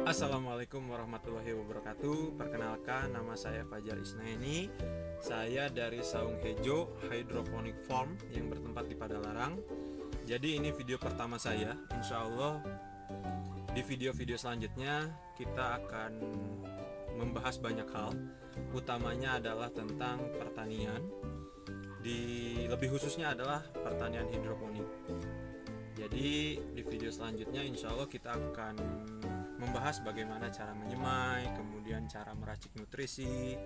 Assalamualaikum warahmatullahi wabarakatuh. Perkenalkan, nama saya Fajar Isnaini. Saya dari Saung Hejo Hydroponic Farm yang bertempat di Padalarang. Jadi ini video pertama saya. Insya Allah di video-video selanjutnya kita akan membahas banyak hal. Utamanya adalah tentang pertanian. Lebih khususnya adalah pertanian hidroponik. Jadi di video selanjutnya insya Allah kita akan membahas bagaimana cara menyemai, kemudian cara meracik nutrisi,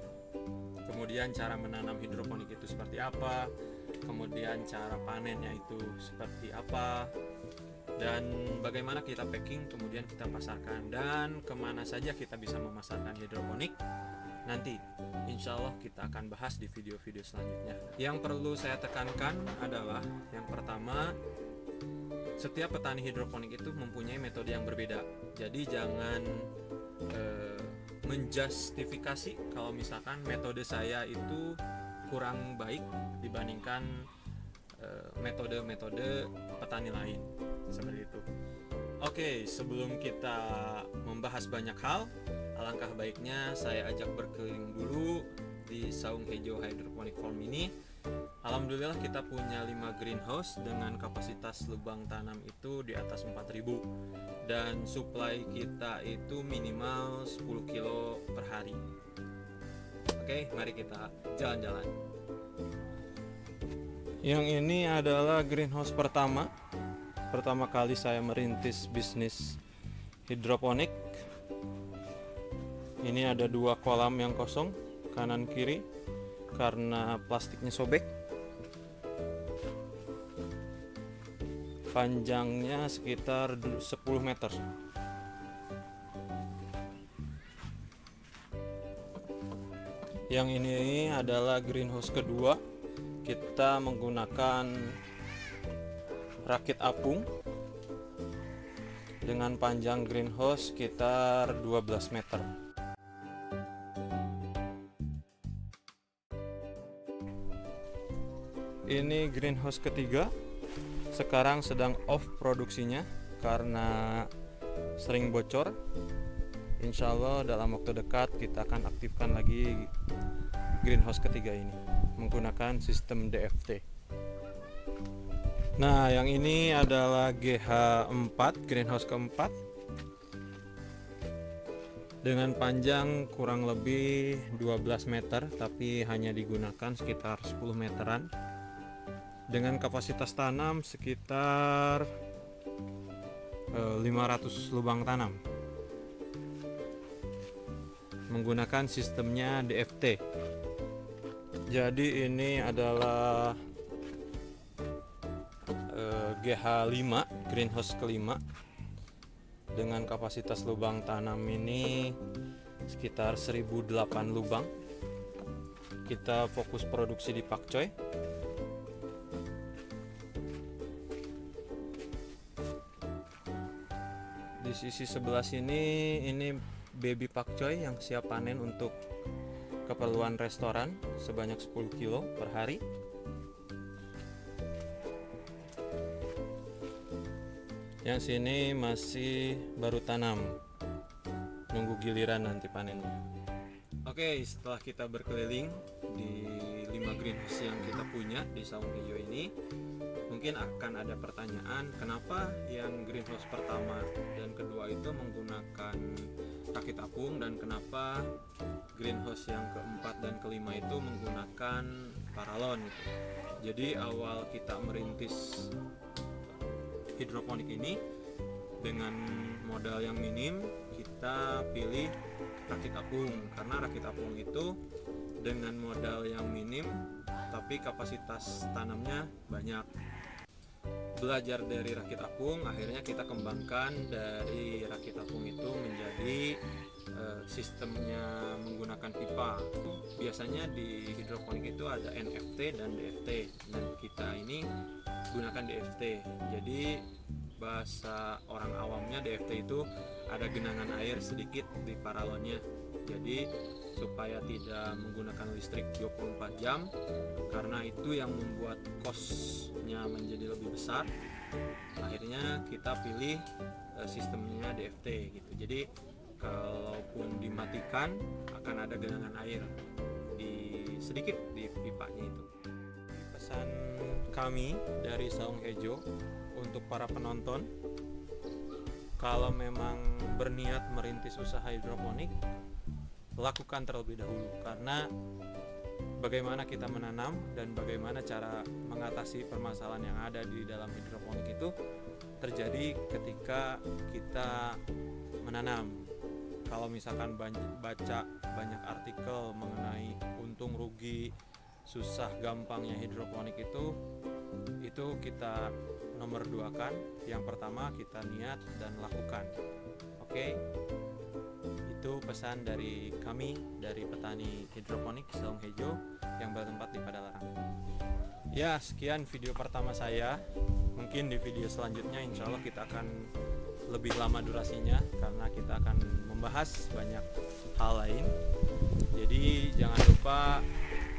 kemudian cara menanam hidroponik itu seperti apa, kemudian cara panennya itu seperti apa, dan bagaimana kita packing kemudian kita pasarkan, dan kemana saja kita bisa memasarkan hidroponik. Nanti insya Allah kita akan bahas di video-video selanjutnya. Yang perlu saya tekankan adalah yang pertama, setiap petani hidroponik itu mempunyai metode yang berbeda. Jadi jangan menjustifikasi kalau misalkan metode saya itu kurang baik dibandingkan metode-metode petani lain, seperti itu. Oke, sebelum kita membahas banyak hal, alangkah baiknya saya ajak berkeliling dulu di Saung Hejo Hydroponic Farm ini. Alhamdulillah kita punya 5 greenhouse dengan kapasitas lubang tanam itu di atas 4000, dan supply kita itu minimal 10 kilo per hari. Oke, mari kita jalan-jalan. Yang ini adalah greenhouse pertama kali saya merintis bisnis hidroponik. Ini ada 2 kolam yang kosong kanan kiri karena plastiknya sobek. Panjangnya sekitar 10 meter. Yang ini adalah greenhouse kedua. Kita menggunakan rakit apung dengan panjang greenhouse sekitar 12 meter. Ini greenhouse ketiga. Sekarang sedang off produksinya karena sering bocor. Insya Allah dalam waktu dekat kita akan aktifkan lagi greenhouse ketiga ini menggunakan sistem DFT. Nah, yang ini adalah GH4, greenhouse keempat, dengan panjang kurang lebih 12 meter tapi hanya digunakan sekitar 10 meteran, dengan kapasitas tanam sekitar 500 lubang tanam menggunakan sistemnya DFT. Jadi ini adalah GH5, greenhouse kelima, dengan kapasitas lubang tanam ini sekitar 1008 lubang. Kita fokus produksi di pakcoy. Di sisi sebelah sini ini baby pakcoy yang siap panen untuk keperluan restoran sebanyak 10 kilo per hari. Yang sini masih baru tanam, nunggu giliran nanti panennya. Oke, setelah kita berkeliling di 5 greenhouse yang kita punya di Saung Hejo ini, mungkin akan ada pertanyaan, kenapa yang greenhouse pertama dan kedua itu menggunakan rakit apung, dan kenapa greenhouse yang keempat dan kelima itu menggunakan paralon gitu. Jadi awal kita merintis hidroponik ini dengan modal yang minim, kita pilih rakit apung karena rakit apung itu dengan modal yang minim tapi kapasitas tanamnya banyak. Belajar dari rakit apung, akhirnya kita kembangkan dari rakit apung itu menjadi sistemnya menggunakan pipa. Biasanya di hidroponik itu ada NFT dan DFT, dan kita ini gunakan DFT. Jadi bahasa orang awamnya DFT itu ada genangan air sedikit di paralonnya. Jadi supaya tidak menggunakan listrik 24 jam, karena itu yang membuat cost-nya menjadi lebih besar. Akhirnya kita pilih sistemnya DFT gitu. Jadi kalaupun dimatikan akan ada genangan air sedikit di pipanya itu. Pesan kami dari Saung Hejo untuk para penonton, kalau memang berniat merintis usaha hidroponik, lakukan terlebih dahulu, karena bagaimana kita menanam dan bagaimana cara mengatasi permasalahan yang ada di dalam hidroponik itu terjadi ketika kita menanam. Kalau misalkan baca banyak artikel mengenai untung rugi, susah gampangnya hidroponik itu kita nomor 2 kan. Yang pertama kita niat dan lakukan. Oke? Itu pesan dari kami, dari petani hidroponik Saung Hejo yang bertempat di Padalarang. Ya, sekian video pertama saya. Mungkin di video selanjutnya insya Allah kita akan lebih lama durasinya, karena kita akan membahas banyak hal lain. Jadi jangan lupa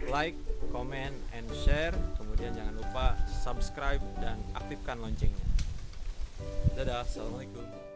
like, comment, and share. Kemudian jangan lupa subscribe dan aktifkan loncengnya. Dadah, assalamualaikum.